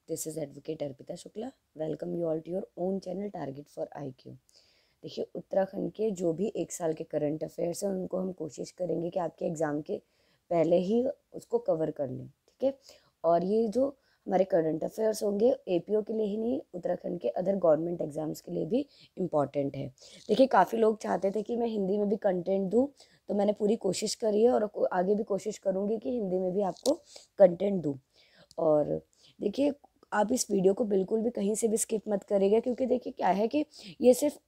This is advocate Arpita Shukla. Welcome you all to your own channel target for IQ। देखिए, उत्तराखंड के जो भी 1 साल के करंट अफेयर्स हैं उनको हम कोशिश करेंगे कि आपके एग्ज़ाम के पहले ही उसको कवर कर लें, ठीक है। और ये जो हमारे करंट अफेयर्स होंगे APO के लिए ही नहीं, उत्तराखंड के अदर गवर्नमेंट एग्जाम्स के लिए भी इम्पॉर्टेंट है। देखिए, काफ़ी लोग चाहते थे कि मैं हिंदी में भी कंटेंट दूँ, तो मैंने पूरी कोशिश करी है और आगे भी कोशिश करूँगी कि हिंदी में भी आपको कंटेंट दूँ। और देखिए, आप इस वीडियो को बिल्कुल भी कहीं से भी स्किप मत करिएगा, क्योंकि देखिए क्या है कि ये सिर्फ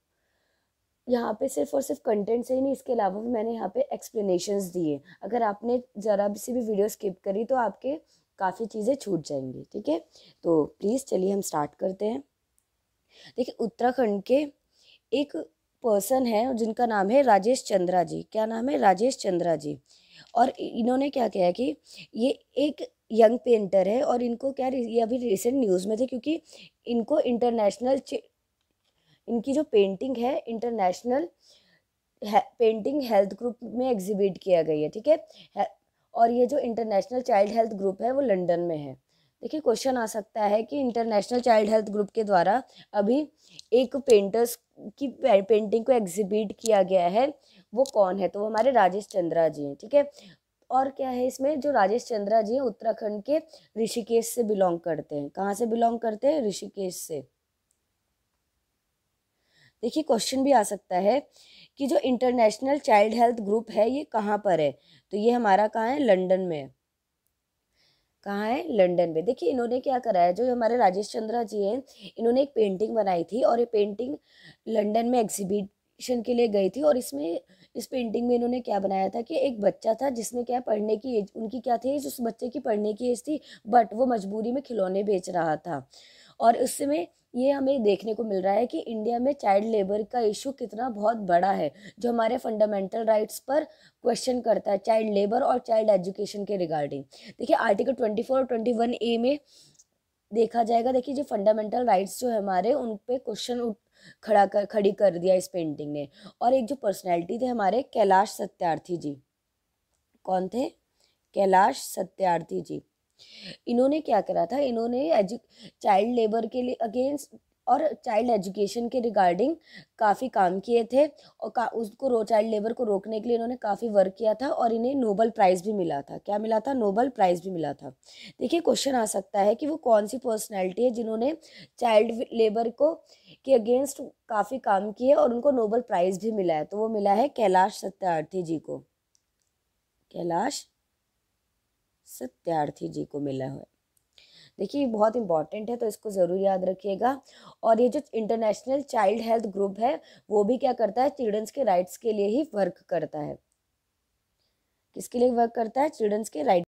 यहाँ पे सिर्फ और सिर्फ कंटेंट से ही नहीं, इसके अलावा भी मैंने यहाँ पे एक्सप्लेनेशंस दिए। अगर आपने ज़रा भी सी भी वीडियो स्किप करी तो आपके काफ़ी चीज़ें छूट जाएंगी, ठीक है। तो प्लीज़ चलिए हम स्टार्ट करते हैं। देखिए, उत्तराखंड के एक पर्सन है जिनका नाम है राजेश चंद्रा जी। क्या नाम है? राजेश चंद्रा जी। और इन्होंने क्या किया कि ये एक यंग पेंटर है और इनको क्या, ये अभी रिसेंट न्यूज़ में थे, क्योंकि इनको इंटरनेशनल इनकी जो पेंटिंग है इंटरनेशनल पेंटिंग हेल्थ ग्रुप में एग्जिबिट किया गई है, ठीक है। और ये जो इंटरनेशनल चाइल्ड हेल्थ ग्रुप है वो लंदन में है। देखिए, क्वेश्चन आ सकता है कि इंटरनेशनल चाइल्ड हेल्थ ग्रुप के द्वारा अभी एक पेंटर्स की पेंटिंग को एग्जिबिट किया गया है, वो कौन है? तो वो हमारे राजेश चंद्रा जी हैं, ठीक है। और क्या है इसमें, जो राजेश चंद्रा जी हैं उत्तराखंड के ऋषिकेश से बिलोंग करते हैं। कहाँ से बिलोंग करते हैं? ऋषिकेश से। देखिए, क्वेश्चन भी आ सकता है कि जो इंटरनेशनल चाइल्ड हेल्थ ग्रुप है ये कहाँ पर है? तो ये हमारा कहाँ है? लंदन में है। कहाँ है? लंदन में। देखिए, इन्होंने क्या करा है, जो हमारे राजेश चंद्रा जी हैं, इन्होंने एक पेंटिंग बनाई थी और ये पेंटिंग लंदन में एग्जीबिशन के लिए गई थी। और इसमें इस पेंटिंग में इन्होंने क्या बनाया था कि एक बच्चा था जिसने क्या, पढ़ने की एज उनकी क्या थी, उस बच्चे की पढ़ने की एज थी, बट वो मजबूरी में खिलौने बेच रहा था। और उस समय ये हमें देखने को मिल रहा है कि इंडिया में चाइल्ड लेबर का इशू कितना बहुत बड़ा है, जो हमारे फंडामेंटल राइट्स पर क्वेश्चन करता है, चाइल्ड लेबर और चाइल्ड एजुकेशन के रिगार्डिंग। देखिए, आर्टिकल 24 और 21A में देखा जाएगा। देखिए, जो फंडामेंटल राइट्स जो है हमारे, उन पे क्वेश्चन खड़ी कर दिया इस पेंटिंग ने। और एक जो पर्सनैलिटी थे हमारे, कैलाश सत्यार्थी जी। कौन थे? कैलाश सत्यार्थी जी। इन्होंने क्या करा था, इन्होंने चाइल्ड लेबर के लिए अगेंस्ट और चाइल्ड एजुकेशन के रिगार्डिंग काफ़ी काम किए थे। और उसको चाइल्ड लेबर को रोकने के लिए इन्होंने काफ़ी वर्क किया था और इन्हें नोबल प्राइज़ भी मिला था। क्या मिला था? नोबल प्राइज़ भी मिला था। देखिए, क्वेश्चन आ सकता है कि वो कौन सी पर्सनैलिटी है जिन्होंने चाइल्ड लेबर को के अगेंस्ट काफ़ी काम किए और उनको नोबल प्राइज़ भी मिला है। तो वो मिला है कैलाश सत्यार्थी जी को। कैलाश सत्यार्थी जी को मिला है। देखिए, ये बहुत इंपॉर्टेंट है, तो इसको ज़रूर याद रखिएगा। और ये जो इंटरनेशनल चाइल्ड हेल्थ ग्रुप है वो भी क्या करता है? चिल्ड्रंस के राइट्स के लिए ही वर्क करता है। किसके लिए वर्क करता है? चिल्ड्रंस के राइट।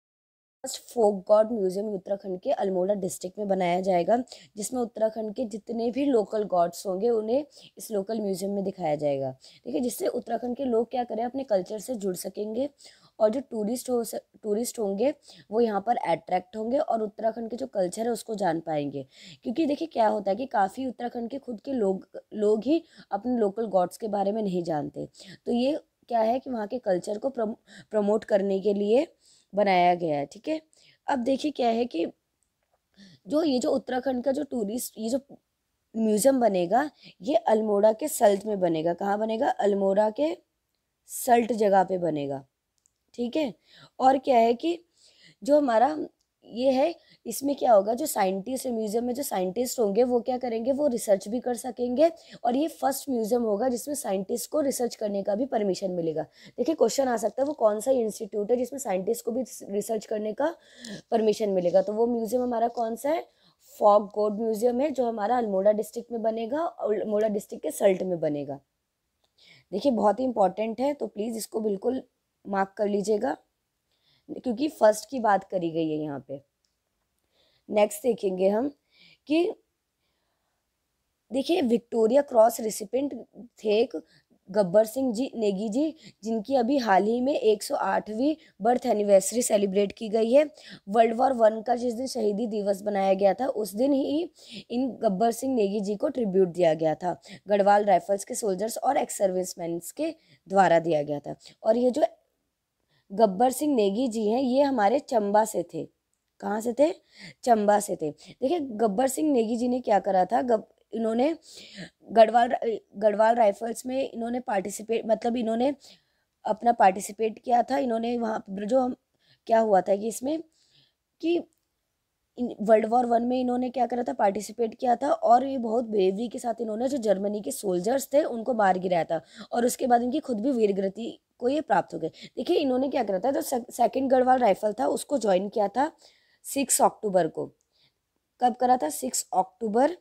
फर्स्ट फोक गॉड म्यूजियम उत्तराखंड के अल्मोड़ा डिस्ट्रिक्ट में बनाया जाएगा, जिसमें उत्तराखंड के जितने भी लोकल गॉड्स होंगे उन्हें इस लोकल म्यूजियम में दिखाया जाएगा। देखिए, जिससे उत्तराखंड के लोग क्या करें, अपने कल्चर से जुड़ सकेंगे और जो टूरिस्ट होंगे वो यहाँ पर अट्रैक्ट होंगे और उत्तराखंड के जो कल्चर है उसको जान पाएंगे। क्योंकि देखिए, क्या होता है कि काफ़ी उत्तराखंड के खुद के लोग ही अपने लोकल गॉड्स के बारे में नहीं जानते। तो ये क्या है कि वहाँ के कल्चर को प्रमोट करने के लिए बनाया गया है, ठीक है। अब देखिए क्या है कि ये जो उत्तराखंड का जो टूरिस्ट ये जो म्यूजियम बनेगा, ये अल्मोड़ा के सल्ट में बनेगा। कहाँ बनेगा? अल्मोड़ा के सल्ट जगह पे बनेगा, ठीक है। और क्या है कि जो हमारा ये है, इसमें क्या होगा, जो साइंटिस्ट है म्यूजियम में, जो साइंटिस्ट होंगे वो क्या करेंगे, वो रिसर्च भी कर सकेंगे। और ये फर्स्ट म्यूजियम होगा जिसमें साइंटिस्ट को रिसर्च करने का भी परमिशन मिलेगा। देखिए, क्वेश्चन आ सकता है वो कौन सा इंस्टीट्यूट है जिसमें साइंटिस्ट को भी रिसर्च करने का परमिशन मिलेगा। तो वो म्यूजियम हमारा कौन सा है? फॉग गॉड म्यूजियम है, जो हमारा अल्मोड़ा डिस्ट्रिक्ट में बनेगा, अल्मोड़ा डिस्ट्रिक्ट के सल्ट में बनेगा। देखिए, बहुत ही इंपॉर्टेंट है, तो प्लीज़ इसको बिल्कुल मार्क कर लीजिएगा, क्योंकि फर्स्ट की बात करी गई है यहाँ पे। नेक्स्ट देखेंगे हम कि देखिए, विक्टोरिया क्रॉस रिसिपेंट थे एक गब्बर सिंह जी नेगी जी, जिनकी अभी हाल ही में 108वीं बर्थ एनिवर्सरी सेलिब्रेट की गई है। वर्ल्ड वॉर 1 का जिस दिन शहीदी दिवस बनाया गया था, उस दिन ही इन गब्बर सिंह नेगी जी को ट्रिब्यूट दिया गया था। गढ़वाल राइफल्स के सोल्जर्स और एक्स सर्विसमैन के द्वारा दिया गया था। और ये जो गब्बर सिंह नेगी जी हैं, ये हमारे चंबा से थे। कहाँ से थे? चंबा से थे। देखिए गब्बर सिंह नेगी जी ने क्या करा था, इन्होंने गढ़वाल राइफल्स में इन्होंने पार्टिसिपेट, मतलब इन्होंने अपना पार्टिसिपेट किया था। इन्होंने वहाँ जो क्या हुआ था कि इसमें कि वर्ल्ड वॉर 1 में इन्होंने क्या करा था, पार्टिसिपेट किया था, और ये बहुत ब्रेवरी के साथ इन्होंने जो जर्मनी के सोल्जर्स थे उनको मार गिराया था, और उसके बाद इनकी खुद भी वीरगति को ये प्राप्त हो गए। देखिए इन्होंने क्या करा था, जो सेकंड गढ़वाल राइफल था उसको ज्वाइन किया था 6 अक्टूबर को। कब करा था? 6 अक्टूबर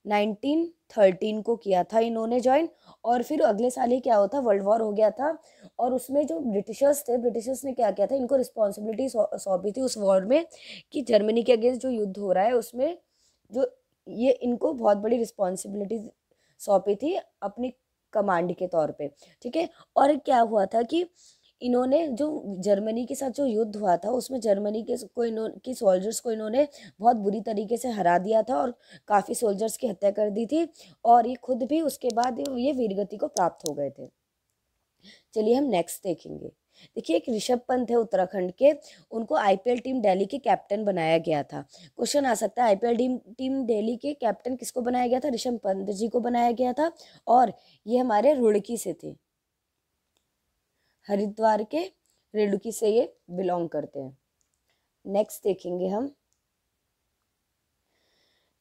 1913 को किया था इन्होंने ज्वाइन। और फिर अगले साल ही क्या होता, वर्ल्ड वॉर हो गया था, और उसमें जो ब्रिटिशर्स थे, ब्रिटिशर्स ने क्या किया था, इनको रिस्पॉन्सिबिलिटी सौंपी थी उस वॉर में कि जर्मनी के अगेंस्ट जो युद्ध हो रहा है उसमें जो ये इनको बहुत बड़ी रिस्पॉन्सिबिलिटी सौंपी थी अपनी कमांड के तौर पे, ठीक है। और क्या हुआ था कि इन्होंने जो जर्मनी के साथ जो युद्ध हुआ था उसमें जर्मनी के सोल्जर्स को इन्होंने बहुत बुरी तरीके से हरा दिया था, और काफ़ी सोल्जर्स की हत्या कर दी थी, और ये खुद भी उसके बाद ये वीरगति को प्राप्त हो गए थे। चलिए हम नेक्स्ट देखेंगे। देखिए एक ऋषभ पंत है उत्तराखंड के, उनको आईपीएल टीम दिल्ली के कैप्टन बनाया गया था। क्वेश्चन आ सकता है आईपीएल टीम दिल्ली के कैप्टन किसको बनाया गया था? ऋषभ पंत जी को बनाया गया था, और ये हमारे रुड़की से थे, हरिद्वार के रुड़की से ये बिलोंग करते हैं। नेक्स्ट देखेंगे हम।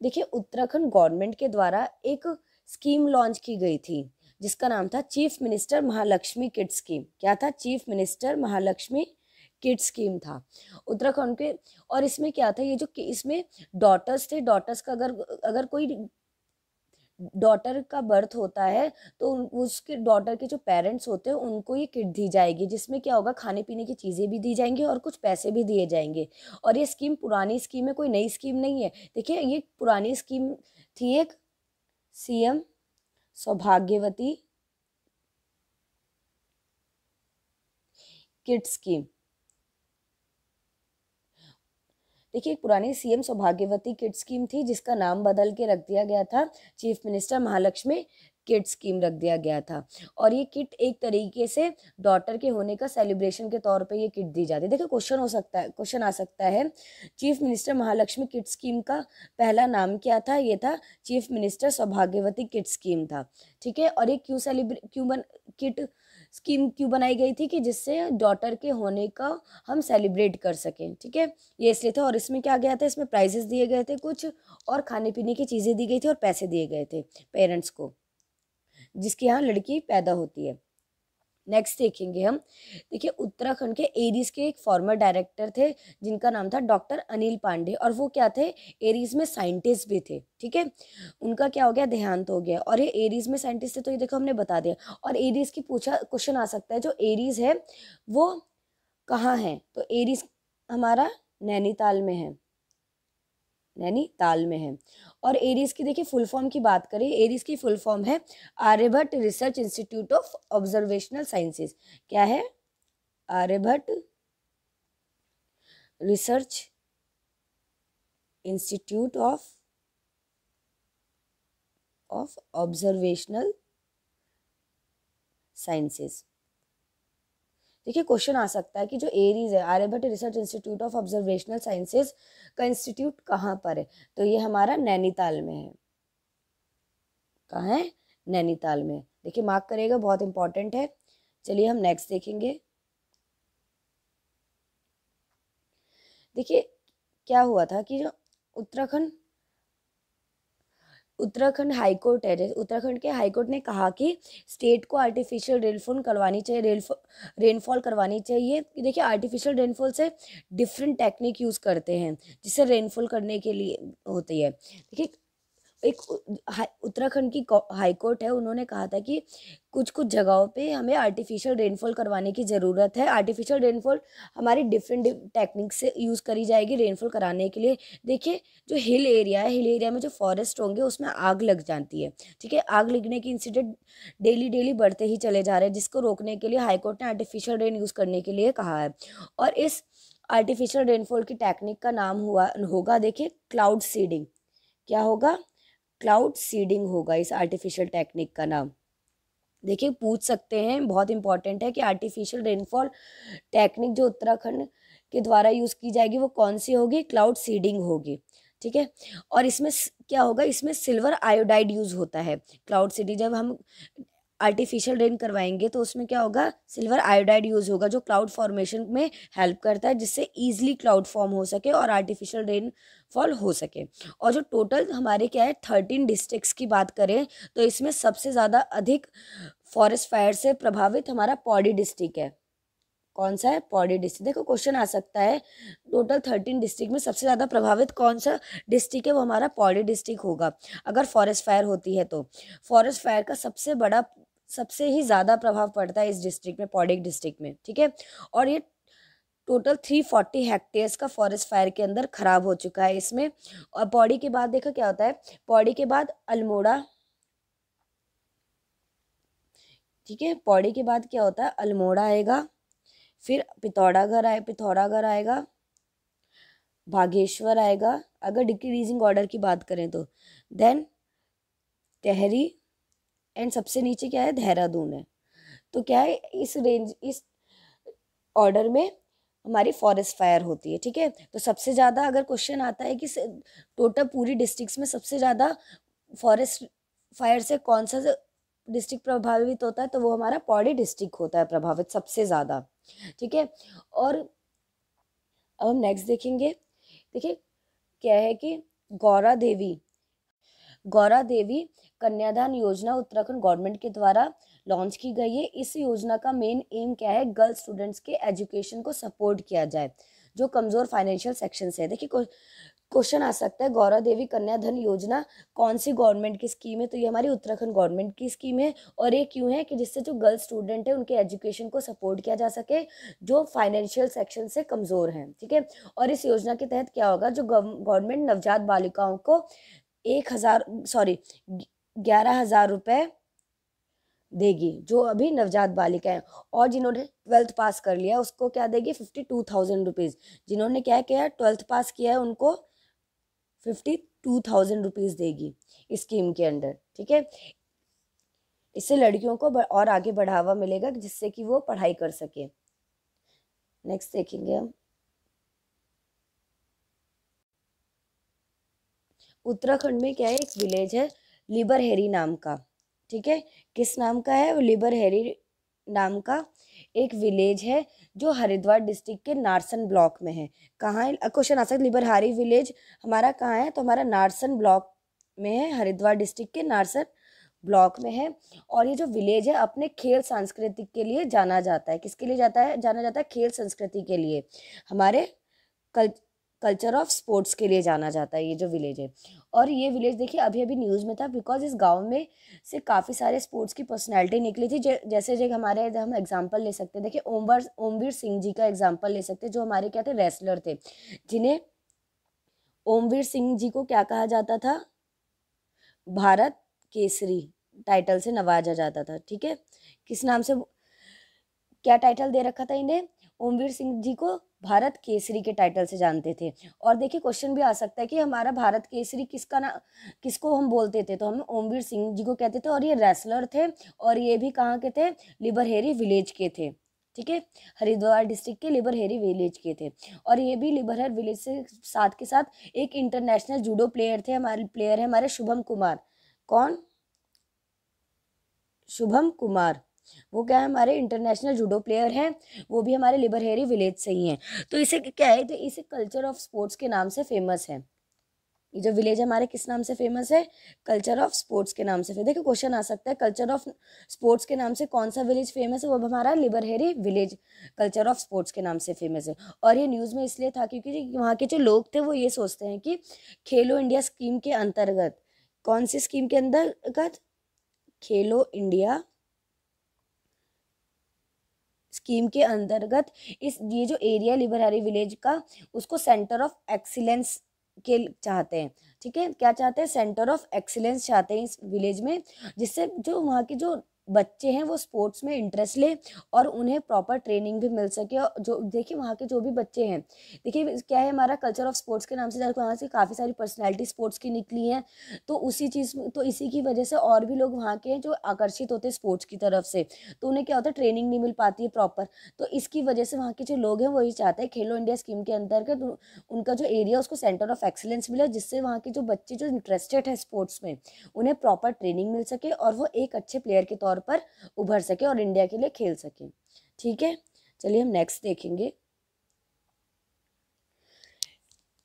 देखिए उत्तराखंड गवर्नमेंट के द्वारा एक स्कीम लॉन्च की गई थी जिसका नाम था chief minister Mahalakshmi kid scheme. क्या था? Chief minister Mahalakshmi kid scheme था उत्तराखंड के। और इसमें क्या था, ये जो इसमें डॉटर्स थे, डॉटर्स का अगर कोई डॉटर का बर्थ होता है तो उसके डॉटर के जो पेरेंट्स होते हैं उनको ये किट दी जाएगी, जिसमें क्या होगा, खाने पीने की चीज़ें भी दी जाएंगी और कुछ पैसे भी दिए जाएंगे। और ये स्कीम पुरानी स्कीम है, कोई नई स्कीम नहीं है। देखिए ये पुरानी स्कीम थी, एक सीएम सौभाग्यवती किड स्कीम। देखिए एक पुरानी सीएम सौभाग्यवती किड स्कीम थी जिसका नाम बदल के रख दिया गया था, chief minister Mahalakshmi kid scheme रख दिया गया था। और ये किट एक तरीके से डॉटर के होने का सेलिब्रेशन के तौर पे ये किट दी जाती है। देखिए क्वेश्चन आ सकता है chief minister Mahalakshmi kid scheme का पहला नाम क्या था? ये था चीफ मिनिस्टर सौभाग्यवती किड स्कीम था, ठीक है। और ये किट स्कीम क्यों बनाई गई थी? कि जिससे डॉटर के होने का हम सेलिब्रेट कर सकें, ठीक है, ये इसलिए था। और इसमें क्या गया था, इसमें प्राइजेस दिए गए थे कुछ, और खाने पीने की चीज़ें दी गई थी, और पैसे दिए गए थे पेरेंट्स को जिसके यहाँ लड़की पैदा होती है। नेक्स्ट देखेंगे हम। देखिए उत्तराखंड के एरीज के एक फॉर्मर डायरेक्टर थे जिनका नाम था डॉक्टर अनिल पांडे, और वो क्या थे, एरीज में साइंटिस्ट भी थे, ठीक है। उनका क्या हो गया, देहांत हो गया। और ये एरीज में साइंटिस्ट थे, तो ये देखो हमने बता दिया। और एरीज की पूछा क्वेश्चन आ सकता है, जो एरीज है वो कहाँ है? तो एरीज हमारा नैनीताल में है, नैनीताल में है। और एरीज की देखिए फुल फॉर्म की बात करें, एरीज की फुल फॉर्म है Aryabhatta research institute of observational sciences. क्या है? Aryabhatta research institute of observational sciences. देखिए क्वेश्चन आ सकता है कि जो एरीज है, Aryabhatta research institute of observational sciences का इंस्टीट्यूट कहाँ पर है? तो ये हमारा नैनीताल में है। कहाँ है? नैनीताल में। देखिए मार्क करेगा, बहुत इंपॉर्टेंट है। चलिए हम नेक्स्ट देखेंगे। देखिए क्या हुआ था कि जो उत्तराखंड हाईकोर्ट है, जैसे उत्तराखंड के हाईकोर्ट ने कहा कि स्टेट को आर्टिफिशियल रेनफॉल करवानी चाहिए, रेनफॉल करवानी चाहिए। देखिए आर्टिफिशियल रेनफॉल से डिफरेंट टेक्निक यूज़ करते हैं जिससे रेनफॉल करने के लिए होती है। देखिए एक उत्तराखंड की हाई कोर्ट है, उन्होंने कहा था कि कुछ कुछ जगहों पे हमें आर्टिफिशियल रेनफॉल करवाने की ज़रूरत है। आर्टिफिशियल रेनफॉल हमारी डिफरेंट टेक्निक से यूज़ करी जाएगी रेनफॉल कराने के लिए। देखिए जो हिल एरिया है, हिल एरिया में जो फॉरेस्ट होंगे उसमें आग लग जाती है, ठीक है। आग लगने के इंसिडेंट डेली डेली बढ़ते ही चले जा रहे हैं, जिसको रोकने के लिए हाईकोर्ट ने आर्टिफिशियल रेन यूज़ करने के लिए कहा है। और इस आर्टिफिशियल रेनफॉल की टेक्निक का नाम होगा देखिए क्लाउड सीडिंग। क्या होगा? क्लाउड सीडिंग होगा इस आर्टिफिशियल टेक्निक का नाम। देखिए पूछ सकते हैं, बहुत इंपॉर्टेंट है कि आर्टिफिशियल रेनफॉल टेक्निक जो उत्तराखंड के द्वारा यूज़ की जाएगी वो कौन सी होगी, क्लाउड सीडिंग होगी। ठीक है, और इसमें क्या होगा, इसमें सिल्वर आयोडाइड यूज़ होता है। क्लाउड सीडिंग जब हम आर्टिफिशियल रेन करवाएंगे तो उसमें क्या होगा, सिल्वर आयोडाइड यूज़ होगा, जो क्लाउड फॉर्मेशन में हेल्प करता है, जिससे ईजिली क्लाउड फॉर्म हो सके और आर्टिफिशियल रेन फॉल हो सके। और जो टोटल हमारे क्या है 13 डिस्ट्रिक्ट्स की बात करें तो इसमें सबसे ज़्यादा अधिक फॉरेस्ट फायर से प्रभावित हमारा पौड़ी डिस्ट्रिक्ट है। कौन सा है, पौड़ी डिस्ट्रिक्ट। देखो क्वेश्चन आ सकता है, टोटल 13 डिस्ट्रिक्ट में सबसे ज़्यादा प्रभावित कौन सा डिस्ट्रिक्ट है, वो हमारा पौड़ी डिस्ट्रिक्ट होगा अगर फॉरेस्ट फायर होती है तो। फॉरेस्ट फायर का सबसे ही ज़्यादा प्रभाव पड़ता है इस डिस्ट्रिक्ट में, पौड़ी डिस्ट्रिक्ट में। ठीक है, और ये टोटल 340 हेक्टेयर्स का फॉरेस्ट फायर के अंदर खराब हो चुका है इसमें। और पौड़ी के बाद देखो क्या होता है, पौड़ी के बाद अल्मोड़ा। ठीक है, पौड़ी के बाद क्या होता है, अल्मोड़ा आएगा, फिर पिथौरागढ़ आएगा, बागेश्वर आएगा अगर डिक्रीजिंग ऑर्डर की बात करें तो, देन टेहरी, एंड सबसे नीचे क्या है, देहरादून है। तो क्या है, इस ऑर्डर में हमारी फॉरेस्ट फायर होती है। ठीक है, तो सबसे ज़्यादा अगर क्वेश्चन आता है कि टोटल पूरी डिस्ट्रिक्ट्स में सबसे ज़्यादा फॉरेस्ट फायर से कौन सा डिस्ट्रिक्ट प्रभावित होता है, तो वो हमारा पौड़ी डिस्ट्रिक्ट होता है प्रभावित सबसे ज़्यादा। ठीक है, और अब हम नेक्स्ट देखेंगे। देखिए क्या है कि गौरा देवी कन्यादान योजना उत्तराखंड गवर्नमेंट के द्वारा लॉन्च की गई है। इस योजना का मेन एम क्या है, गर्ल्स स्टूडेंट्स के एजुकेशन को सपोर्ट किया जाए जो कमज़ोर फाइनेंशियल सेक्शन से है। देखिए क्वेश्चन आ सकता है, गौरा देवी कन्या धन योजना कौन सी गवर्नमेंट की स्कीम है, तो ये हमारी उत्तराखंड गवर्नमेंट की स्कीम है। और ये क्यों है कि जिससे जो गर्ल्स स्टूडेंट है उनके एजुकेशन को सपोर्ट किया जा सके जो फाइनेंशियल सेक्शन से कमज़ोर हैं। ठीक है, और इस योजना के तहत क्या होगा, जो गवर्नमेंट नवजात बालिकाओं को 11,000 रुपये देगी, जो अभी नवजात बालिका है। और जिन्होंने 12th पास कर लिया उसको क्या देगी, 52,000 रुपीज़। जिन्होंने क्या किया, 12th पास किया है उनको 52,000 रुपीज़ देगी इस स्कीम के अंडर। ठीक है, इससे लड़कियों को और आगे बढ़ावा मिलेगा जिससे कि वो पढ़ाई कर सके। नेक्स्ट देखेंगे हम, उत्तराखंड में क्या है, एक विलेज है लिबर हेरी नाम का। ठीक है, किस नाम का है, लिबर हेरी नाम का एक विलेज है जो हरिद्वार डिस्ट्रिक्ट के नारसन ब्लॉक में है। कहाँ है, क्वेश्चन आ सकता है, लिबर हेरी विलेज हमारा कहाँ है, तो हमारा नारसन ब्लॉक में है, हरिद्वार डिस्ट्रिक्ट के नारसन ब्लॉक में है। और ये जो विलेज है अपने खेल संस्कृति के लिए जाना जाता है। किसके लिए जाना जाता है, खेल संस्कृति के लिए, हमारे कल्चर ऑफ स्पोर्ट्स के लिए जाना जाता है ये जो विलेज है। और ये विलेज देखिए अभी अभी न्यूज़ में था, बिकॉज इस गांव में से काफ़ी सारे स्पोर्ट्स की पर्सनैलिटी निकली थी। जैसे हमारे हम एग्जांपल ले सकते हैं, देखिए ओमवीर सिंह जी का एग्जांपल ले सकते हैं, जो हमारे क्या थे, रेसलर थे, जिन्हें ओमवीर सिंह जी को क्या कहा जाता था, भारत केसरी टाइटल से नवाजा जाता था। ठीक है, किस नाम से, क्या टाइटल दे रखा था इन्हें, ओमवीर सिंह जी को भारत केसरी के टाइटल से जानते थे। और देखिए क्वेश्चन भी आ सकता है कि हमारा भारत केसरी किसको हम बोलते थे, तो हम ओमवीर सिंह जी को कहते थे। और ये रेसलर थे और ये भी कहाँ के थे, लिबरहेरी विलेज के थे। ठीक है, हरिद्वार डिस्ट्रिक्ट के लिबरहेरी विलेज के थे। और ये भी लिबरहेरी विलेज से साथ के साथ एक इंटरनेशनल जूडो प्लेयर थे, हमारे शुभम कुमार। कौन, शुभम कुमार, वो क्या है, हमारे इंटरनेशनल जूडो प्लेयर हैं, वो भी हमारे लिबरहेरी विलेज से ही हैं। तो इसे क्या है, तो इसे कल्चर ऑफ स्पोर्ट्स के नाम से फेमस है। ये जो विलेज हमारे किस नाम से फेमस है, कल्चर ऑफ स्पोर्ट्स के नाम से। देखो क्वेश्चन आ सकता है, कल्चर ऑफ स्पोर्ट्स के नाम से कौन सा विलेज फेमस है, वो हमारा लिबरहेरी विलेज कल्चर ऑफ स्पोर्ट्स के नाम से फेमस है। और ये न्यूज़ में इसलिए था क्योंकि वहाँ के जो लोग थे वो ये सोचते हैं कि खेलो इंडिया स्कीम के अंतर्गत, कौन सी स्कीम के अंतर्गत, खेलो इंडिया स्कीम के अंतर्गत ये जो एरिया लिबरहेरी विलेज का, उसको सेंटर ऑफ एक्सीलेंस के चाहते हैं। ठीक है, क्या चाहते हैं, सेंटर ऑफ एक्सीलेंस चाहते हैं इस विलेज में, जिससे जो वहाँ की जो बच्चे हैं वो स्पोर्ट्स में इंटरेस्ट ले और उन्हें प्रॉपर ट्रेनिंग भी मिल सके। और जो देखिए वहाँ के जो भी बच्चे हैं, देखिए क्या है, हमारा कल्चर ऑफ स्पोर्ट्स के नाम से वहाँ से काफ़ी सारी पर्सनैलिटी स्पोर्ट्स की निकली हैं। तो इसी की वजह से और भी लोग वहाँ के हैं जो आकर्षित होते हैं स्पोर्ट्स की तरफ से। तो उन्हें क्या होता है, ट्रेनिंग नहीं मिल पाती है प्रॉपर। तो इसकी वजह से वहाँ के जो लोग हैं वही चाहते हैं खेलो इंडिया स्कीम के अंतर्गत उनका जो एरिया उसको सेंटर ऑफ एक्सीलेंस मिले, जिससे वहाँ के जो बच्चे जो इंटरेस्टेड है स्पोर्ट्स में उन्हें प्रॉपर ट्रेनिंग मिल सके और वो एक अच्छे प्लेयर के तौर पर उभर सके और इंडिया के लिए खेल सके। ठीक है, चलिए हम नेक्स्ट देखेंगे।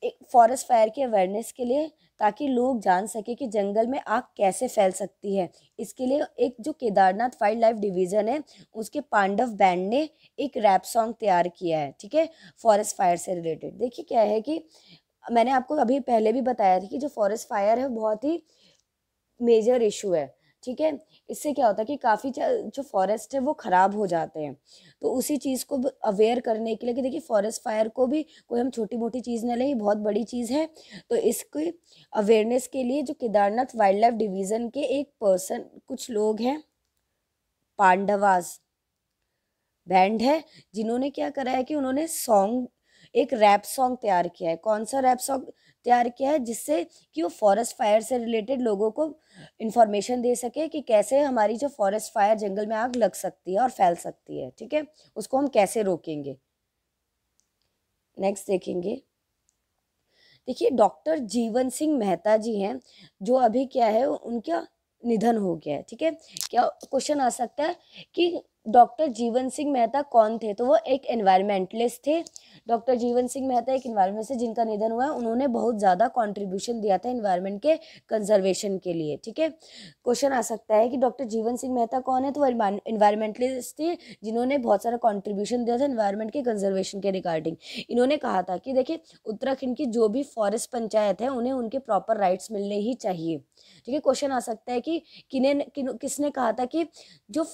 एक फॉरेस्ट फायर की अवेयरनेस के लिए, ताकि लोग जान सके कि जंगल में आग कैसे फैल सकती है, इसके लिए एक जो केदारनाथ वाइल्ड लाइफ डिवीजन है उसके पांडव बैंड ने एक रैप सॉन्ग तैयार किया है। ठीक है, फॉरेस्ट फायर से रिलेटेड। देखिए क्या है कि मैंने आपको अभी पहले भी बताया था कि जो फॉरेस्ट फायर है बहुत ही मेजर इशू है। ठीक है, इससे क्या होता है कि काफ़ी जो फॉरेस्ट है वो ख़राब हो जाते हैं। तो उसी चीज़ को अवेयर करने के लिए कि देखिए फॉरेस्ट फायर को भी कोई हम छोटी मोटी चीज़ ना लें, ये बहुत बड़ी चीज़ है। तो इसके अवेयरनेस के लिए जो केदारनाथ वाइल्ड लाइफ डिवीज़न के एक पर्सन, कुछ लोग हैं, पांडवास बैंड है, जिन्होंने क्या करा है कि उन्होंने सॉन्ग, एक रैप सॉन्ग तैयार किया है। कौन सा रैप सॉन्ग तैयार किया है, जिससे कि वो फॉरेस्ट फायर से रिलेटेड लोगों को इन्फॉर्मेशन दे सके कि कैसे हमारी जो फॉरेस्ट फायर जंगल में आग लग सकती है और फैल सकती है। ठीक है, उसको हम कैसे रोकेंगे। नेक्स्ट देखेंगे। देखिए डॉक्टर जीवन सिंह मेहता जी हैं, जो अभी क्या है उनका निधन हो गया है। ठीक है, क्या क्वेश्चन आ सकता है कि डॉक्टर जीवन सिंह मेहता कौन थे, तो वो एक एनवायरमेंटलिस्ट थे। डॉक्टर जीवन सिंह मेहता एक एनवायरमेंट से जिनका निधन हुआ है, उन्होंने बहुत ज़्यादा कंट्रीब्यूशन दिया था एनवायरमेंट के कंजर्वेशन के लिए। ठीक है, क्वेश्चन आ सकता है कि डॉक्टर जीवन सिंह मेहता कौन है, तो वो एनवायरमेंटलिस्ट थे जिन्होंने बहुत सारा कंट्रीब्यूशन दिया था एनवायरमेंट के कंजर्वेशन के रिगार्डिंग। इन्होंने कहा था कि देखिए उत्तराखंड की जो भी फॉरेस्ट पंचायत है उन्हें उनके प्रॉपर राइट्स मिलने ही चाहिए। ठीक है, क्वेश्चन आ सकता है कि किसने कहा था कि जो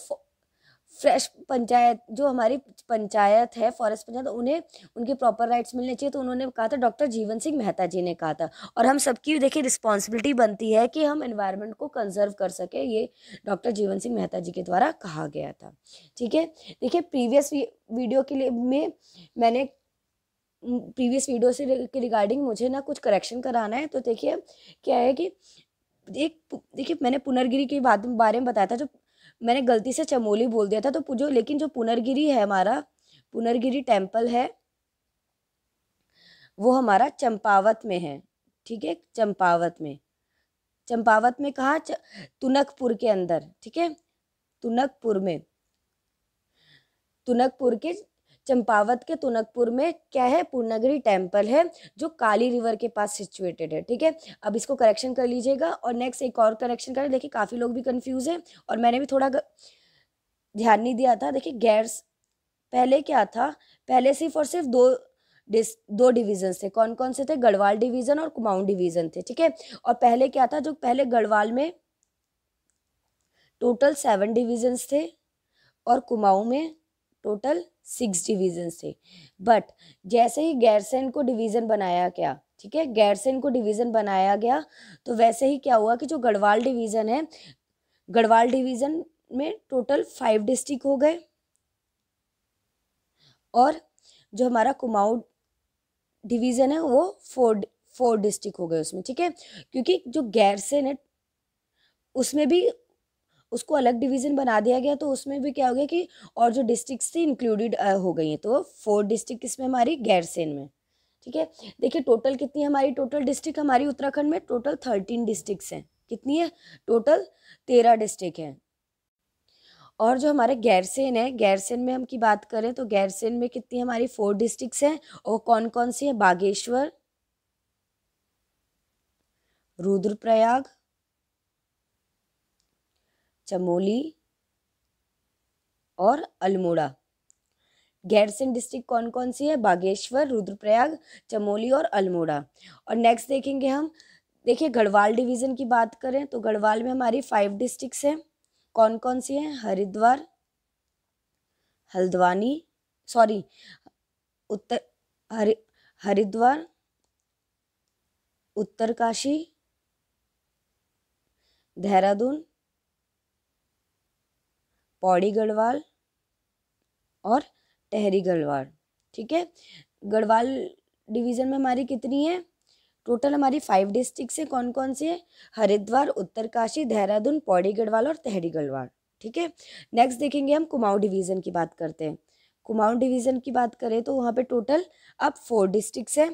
फ्रेश पंचायत, जो हमारी पंचायत है फॉरेस्ट पंचायत, उन्हें उनके प्रॉपर राइट्स मिलने चाहिए। तो उन्होंने कहा था, डॉक्टर जीवन सिंह मेहता जी ने कहा था। और हम सबकी देखिए रिस्पॉन्सिबिलिटी बनती है कि हम एनवायरनमेंट को कंजर्व कर सके, ये डॉक्टर जीवन सिंह मेहता जी के द्वारा कहा गया था। ठीक है, देखिए प्रीवियस वीडियो के लिए में मैंने प्रीवियस वीडियो से के रिगार्डिंग मुझे ना कुछ करेक्शन कराना है। तो देखिए क्या है कि देखिए मैंने पुनर्गिरी के बारे में बताया था, जो मैंने गलती से चमोली बोल दिया था। तो लेकिन जो पुनर्गिरी है, हमारा पुनर्गिरी टेम्पल है, वो हमारा चंपावत में है। ठीक है, चंपावत में कहाँ, तुनकपुर के अंदर। ठीक है, तुनकपुर में, तुनकपुर के चंपावत के तुनकपुर में क्या है, पूर्णगिरी टेम्पल है, जो काली रिवर के पास सिचुएटेड है। ठीक है, अब इसको करेक्शन कर लीजिएगा। और नेक्स्ट एक और करेक्शन करें। देखिए काफ़ी लोग भी कंफ्यूज हैं और मैंने भी थोड़ा ध्यान नहीं दिया था। देखिए पहले क्या था, पहले सिर्फ और सिर्फ दो डिवीजन्स थे। कौन कौन से थे, गढ़वाल डिवीजन और कुमाऊं डिवीजन थे। ठीक है, और पहले क्या था, जो पहले गढ़वाल में टोटल 7 डिवीजन्स थे और कुमाऊं में टोटल 6 डिवीजन्स थे। बट जैसे ही गैरसैंण को डिवीज़न बनाया गया, ठीक है, गैरसैंण को डिवीज़न बनाया गया, तो वैसे ही क्या हुआ कि जो गढ़वाल डिवीज़न है, गढ़वाल डिवीज़न में टोटल 5 डिस्ट्रिक्ट हो गए और जो हमारा कुमाऊं डिवीज़न है वो 4 डिस्ट्रिक्ट हो गए उसमें। ठीक है, क्योंकि जो गैरसैंण है उसमें भी उसको अलग डिवीज़न बना दिया गया, तो उसमें भी क्या हो गया कि और जो डिस्ट्रिक्ट्स थी इंक्लूडेड हो गई हैं। तो 4 डिस्ट्रिक्ट इसमें हमारी गैरसैंण में। ठीक है, देखिए टोटल कितनी हमारी टोटल डिस्ट्रिक्ट, हमारी उत्तराखंड में टोटल 13 डिस्ट्रिक्ट्स हैं। कितनी है, टोटल 13 डिस्ट्रिक्ट हैं। और जो हमारे गैरसैंण है, गैरसैंण में हम की बात करें तो गैरसैंण में कितनी हमारी 4 डिस्ट्रिक्ट्स हैं। और कौन कौन सी है, बागेश्वर, रुद्रप्रयाग, चमोली और अल्मोड़ा। गैरसैंण डिस्ट्रिक्ट कौन कौन सी है, बागेश्वर, रुद्रप्रयाग, चमोली और अल्मोड़ा। और नेक्स्ट देखेंगे हम, देखिए गढ़वाल डिवीज़न की बात करें तो गढ़वाल में हमारी 5 डिस्ट्रिक्ट्स हैं। कौन कौन सी हैं, हरिद्वार, हल्द्वानी, सॉरी उत्तर हरिद्वार, उत्तरकाशी, देहरादून, पौड़ी गढ़वाल और टिहरी गढ़वाल। ठीक है, गढ़वाल डिवीज़न में हमारी कितनी है, टोटल हमारी 5 डिस्ट्रिक्ट है। कौन कौन सी है, हरिद्वार, उत्तरकाशी, देहरादून, पौड़ी गढ़वाल और टिहरी गढ़वाल। ठीक है, नेक्स्ट देखेंगे हम कुमाऊं डिवीज़न की बात करते हैं। कुमाऊं डिवीज़न की बात करें तो वहाँ पे टोटल अब 4 डिस्ट्रिक्ट्स है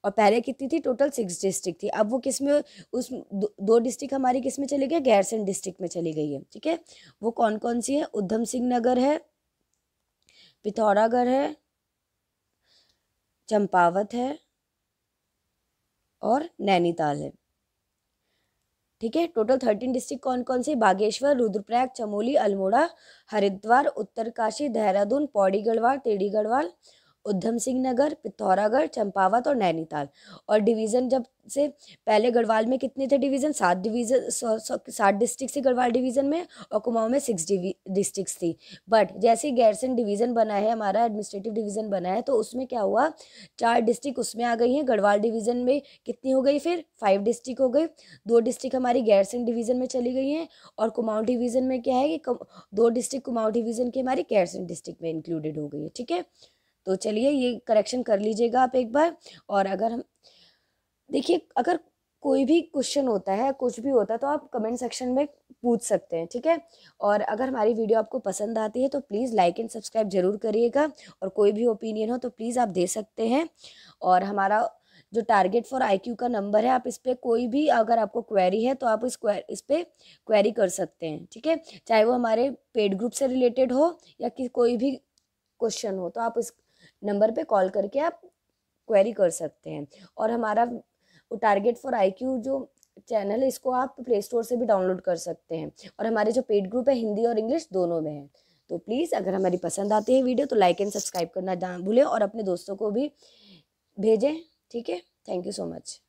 और पहले कितनी थी, टोटल 6 डिस्ट्रिक्ट थी। अब वो किस में, उस दो डिस्ट्रिक्ट हमारी किस में चली गई, गैरसैंण डिस्ट्रिक्ट में चली गई है। ठीक है, वो कौन कौन सी है, उधम सिंह नगर है, पिथौरागढ़ है, चंपावत है और नैनीताल है। ठीक है, टोटल 13 डिस्ट्रिक्ट कौन कौन से, बागेश्वर, रुद्रप्रयाग, चमोली, अल्मोड़ा, हरिद्वार, उत्तरकाशी, देहरादून, पौड़ी गढ़वाल, टेढ़ी गढ़वाल, उधम सिंह नगर, पिथौरागढ़, चंपावत और नैनीताल। और डिवीज़न जब से पहले गढ़वाल में कितने थे डिवीज़न, 7 डिवीज़न 7 डिस्ट्रिक्ट थी गढ़वाल डिवीज़न में और कुमाऊं में 6 डिस्ट्रिक्ट थी। बट जैसे ही गैरसैंण डिवीज़न बना है, हमारा एडमिनिस्ट्रेटिव डिवीज़न बना है, तो उसमें क्या हुआ, 4 डिस्ट्रिक्ट उसमें आ गई हैं। गढ़वाल डिवीज़न में कितनी हो गई, फिर 5 डिस्ट्रिक्ट हो गई। 2 डिस्ट्रिक्ट हमारी गैरसैंण डिवीज़न में चली गई हैं और कुमाऊं डिवीज़न में क्या है कि 2 डिस्ट्रिक्ट कुमाऊं डिवीज़न की हमारी गैरसैंण डिस्ट्रिक्ट में इंक्लूडेड हो गई है। ठीक है, तो चलिए ये करेक्शन कर लीजिएगा आप एक बार। और अगर हम देखिए, अगर कोई भी क्वेश्चन होता है, कुछ भी होता है, तो आप कमेंट सेक्शन में पूछ सकते हैं। ठीक है, और अगर हमारी वीडियो आपको पसंद आती है तो प्लीज़ लाइक एंड सब्सक्राइब जरूर करिएगा और कोई भी ओपिनियन हो तो प्लीज़ आप दे सकते हैं। और हमारा जो टारगेट फॉर IQ का नंबर है, आप इस पर कोई भी अगर आपको क्वेरी है तो आप इस पर क्वेरी कर सकते हैं। ठीक है, चाहे वो हमारे पेड ग्रुप से रिलेटेड हो या कि कोई भी क्वेश्चन हो, तो आप इस नंबर पे कॉल करके आप क्वेरी कर सकते हैं। और हमारा टारगेट फॉर IQ जो चैनल है, इसको आप प्ले स्टोर से भी डाउनलोड कर सकते हैं और हमारे जो पेड ग्रुप है हिंदी और इंग्लिश दोनों में है। तो प्लीज़ अगर हमारी पसंद आती है वीडियो तो लाइक एंड सब्सक्राइब करना ना भूलें और अपने दोस्तों को भी भेजें। ठीक है, थैंक यू सो मच।